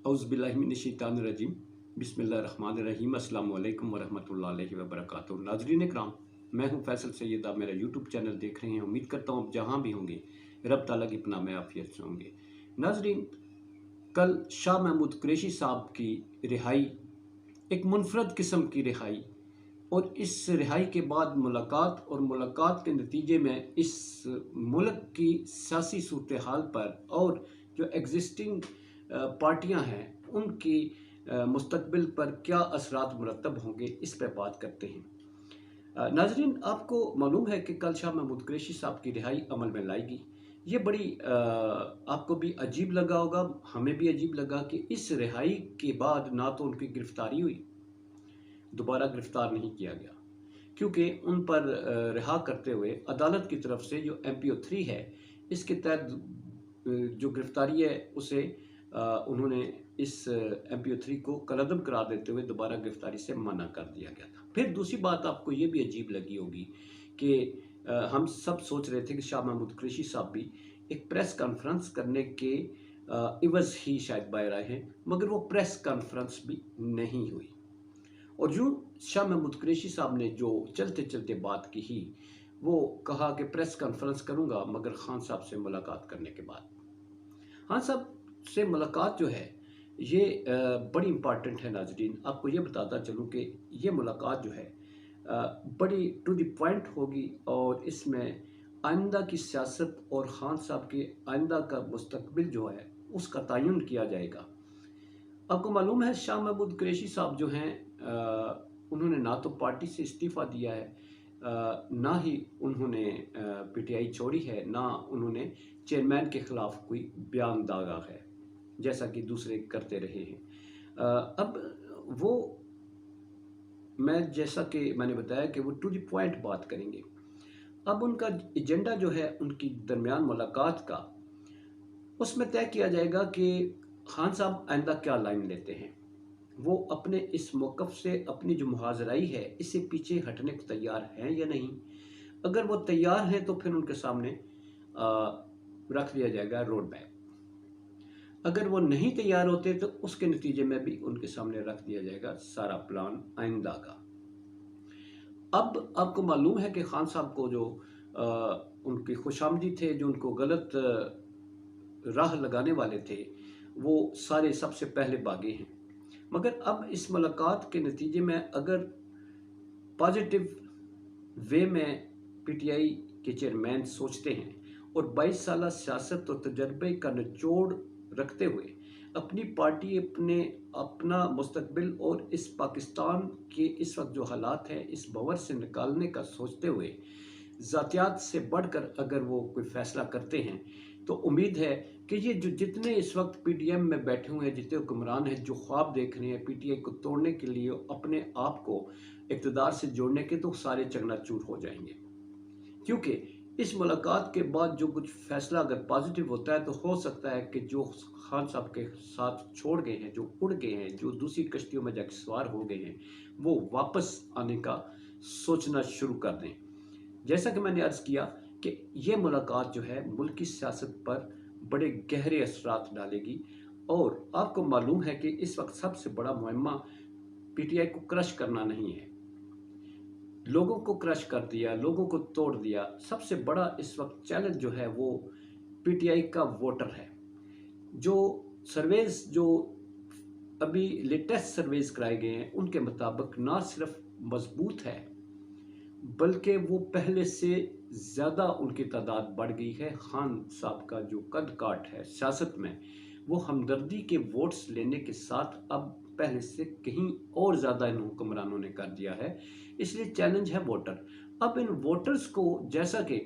औज़ुबिल्लाहिमिनश्शैतानिर्रजीम बिस्मिल्लाहिर्रहमानिर्रहीम अस्सलामु अलैकुम वरहमतुल्लाहि वबरकातुहू। नाज़रीन इकराम, मैं हूँ फैसल सैयद। आप मेरा यूट्यूब चैनल देख रहे हैं। उम्मीद करता हूँ आप जहाँ भी होंगे रब ताला की पनाह में आफियत से होंगे। नाज़रीन, कल शाह महमूद कुरैशी साहब की रिहाई एक मुनफरद किस्म की रिहाई, और इस रिहाई के बाद मुलाकात और मुलाकात के नतीजे में इस मुल्क की सियासी सूरत हाल पर और जो एग्जिस्टिंग पार्टियां हैं उनकी मुस्तकबिल पर क्या असरात मुरतब होंगे, इस पर बात करते हैं। नाजरीन, आपको मालूम है कि कल शाह महमूद कुरैशी साहब की रिहाई अमल में लाएगी। ये बड़ी आपको भी अजीब लगा होगा, हमें भी अजीब लगा कि इस रिहाई के बाद ना तो उनकी गिरफ्तारी हुई, दोबारा गिरफ्तार नहीं किया गया, क्योंकि उन पर रिहा करते हुए अदालत की तरफ से जो MPO 3 है, इसके तहत जो गिरफ्तारी है उसे उन्होंने इस MPO 3 को कलअदम करार देते हुए दोबारा गिरफ्तारी से मना कर दिया गया था। फिर दूसरी बात आपको ये भी अजीब लगी होगी कि हम सब सोच रहे थे कि शाह महमूद कुरैशी साहब भी एक प्रेस कॉन्फ्रेंस करने के इवज़ ही शायद बाहर आए हैं, मगर वो प्रेस कॉन्फ्रेंस भी नहीं हुई। और यूँ शाह महमूद कुरैशी साहब ने जो चलते चलते बात की ही, वो कहा कि प्रेस कॉन्फ्रेंस करूँगा मगर खान साहब से मुलाकात करने के बाद। खान साहब से मुलाकात जो है ये बड़ी इम्पॉर्टेंट है। नाजरीन, आपको ये बताता चलूँ कि ये मुलाकात जो है बड़ी टू द पॉइंट होगी, और इसमें आइंदा की सियासत और खान साहब के आइंदा का मुस्तकबिल जो है उसका तयन किया जाएगा। आपको मालूम है शाह महमूद कुरैशी साहब जो हैं उन्होंने ना तो पार्टी से इस्तीफ़ा दिया है, ना ही उन्होंने PTI छोड़ी है, ना उन्होंने चेयरमैन के ख़िलाफ़ कोई बयान दागा है जैसा कि दूसरे करते रहे हैं। अब वो, मैं जैसा कि मैंने बताया कि वो टू द पॉइंट बात करेंगे। अब उनका एजेंडा जो है उनकी दरमियान मुलाकात का, उसमें तय किया जाएगा कि खान साहब आइंदा क्या लाइन लेते हैं। वो अपने इस मौक़िफ़ से अपनी जो मुहाज़राई है इससे पीछे हटने को तैयार हैं या नहीं। अगर वो तैयार हैं तो फिर उनके सामने रख दिया जाएगा रोड मैप। अगर वो नहीं तैयार होते तो उसके नतीजे में भी उनके सामने रख दिया जाएगा सारा प्लान आइंदा का। अब आपको मालूम है कि खान साहब को जो उनके खुशामदी थे, जो उनको गलत राह लगाने वाले थे, वो सारे सबसे पहले भागे हैं। मगर अब इस मुलाकात के नतीजे में अगर पॉजिटिव वे में PTI के चेयरमैन सोचते हैं और 22 साल सियासत और तजर्बे का निचोड़ रखते हुए अपनी पार्टी अपना मुस्तकबिल और इस पाकिस्तान के इस वक्त जो हालात हैं इस भंवर से निकालने का सोचते हुए ज़ातियात से बढ़कर अगर वो कोई फ़ैसला करते हैं, तो उम्मीद है कि ये जो जितने इस वक्त PTM में बैठे हुए हैं, जितने हुक्मरान हैं जो ख्वाब देख रहे हैं PTI को तोड़ने के लिए, अपने आप को इक़्तिदार से जोड़ने के, तो सारे चकनाचूर हो जाएंगे। क्योंकि इस मुलाकात के बाद जो कुछ फ़ैसला अगर पॉजिटिव होता है तो हो सकता है कि जो खान साहब के साथ छोड़ गए हैं, जो उड़ गए हैं, जो दूसरी कश्तियों में जाकर सवार हो गए हैं, वो वापस आने का सोचना शुरू कर दें। जैसा कि मैंने अर्ज़ किया कि ये मुलाकात जो है मुल्क की सियासत पर बड़े गहरे असरात डालेगी, और आपको मालूम है कि इस वक्त सबसे बड़ा मुहिम्मा PTI को क्रश करना नहीं है। लोगों को क्रश कर दिया, लोगों को तोड़ दिया। सबसे बड़ा इस वक्त चैलेंज जो है वो PTI का वोटर है। जो सर्वेज जो अभी लेटेस्ट सर्वेज कराए गए हैं उनके मुताबिक ना सिर्फ मजबूत है, बल्कि वो पहले से ज़्यादा उनकी तादाद बढ़ गई है। खान साहब का जो कद काट है सियासत में, वो हमदर्दी के वोट्स लेने के साथ अब पहले से कहीं और ज़्यादा इन हुक्मरानों ने कर दिया है। इसलिए चैलेंज है वोटर। अब इन वोटर्स को, जैसा कि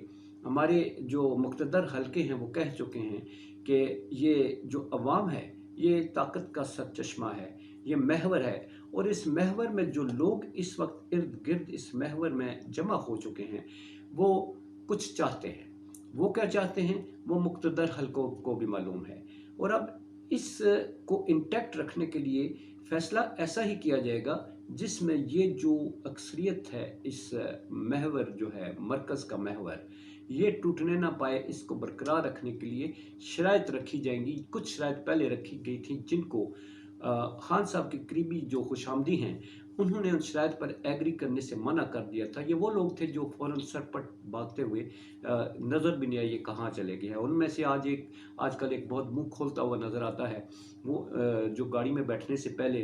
हमारे जो मुक़्तदर हल्के हैं वो कह चुके हैं कि ये जो अवाम है ये ताकत का सरचश्मा है, ये महवर है, और इस महवर में जो लोग इस वक्त इर्द गिर्द इस महवर में जमा हो चुके हैं वो कुछ चाहते हैं। वो क्या चाहते हैं वो मुक़्तदर हल्कों को भी मालूम है, और अब इस को इंटैक्ट रखने के लिए फ़ैसला ऐसा ही किया जाएगा जिसमें ये जो अक्सरियत है, इस महवर जो है मरकज़ का महवर, ये टूटने ना पाए, इसको बरकरार रखने के लिए शराइत रखी जाएंगी। कुछ शराइत पहले रखी गई थी जिनको खान साहब के करीबी जो खुशामदी हैं उन्होंने उन शराइत पर एग्री करने से मना कर दिया था। ये वो लोग थे जो फ़ौरन सरपट भागते हुए नज़र भी नहीं आए ये कहाँ चले गए हैं। उनमें से आजकल एक बहुत मुंह खोलता हुआ नज़र आता है, वो जो गाड़ी में बैठने से पहले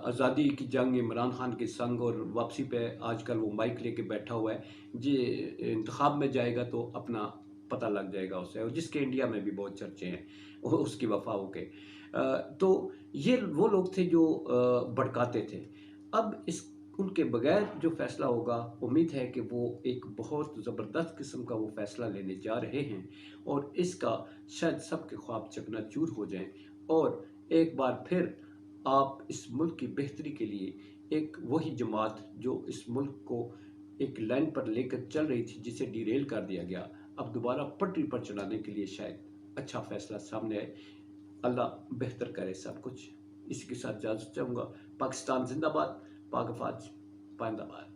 आज़ादी की जंग इमरान खान के संग और वापसी पे आजकल वो माइक लेके बैठा हुआ है जी। इंतखाब में जाएगा तो अपना पता लग जाएगा उसे, और जिसके इंडिया में भी बहुत चर्चे हैं उसकी वफाओं के। तो ये वो लोग थे जो भड़काते थे। अब इस उनके बगैर जो फैसला होगा, उम्मीद है कि वो एक बहुत ज़बरदस्त किस्म का वो फैसला लेने जा रहे हैं और इसका शायद सबके ख्वाब चकनाचूर हो जाएं और एक बार फिर आप इस मुल्क की बेहतरी के लिए एक वही जमात जो इस मुल्क को एक लाइन पर लेकर चल रही थी जिसे डिरेल कर दिया गया, अब दोबारा पटरी पर चढ़ाने के लिए शायद अच्छा फैसला सामने आए। अल्लाह बेहतर करे सब कुछ। इसी के साथ इजाज़त चाहूँगा। पाकिस्तान जिंदाबाद, पाक अफवाज पाइंदाबाद।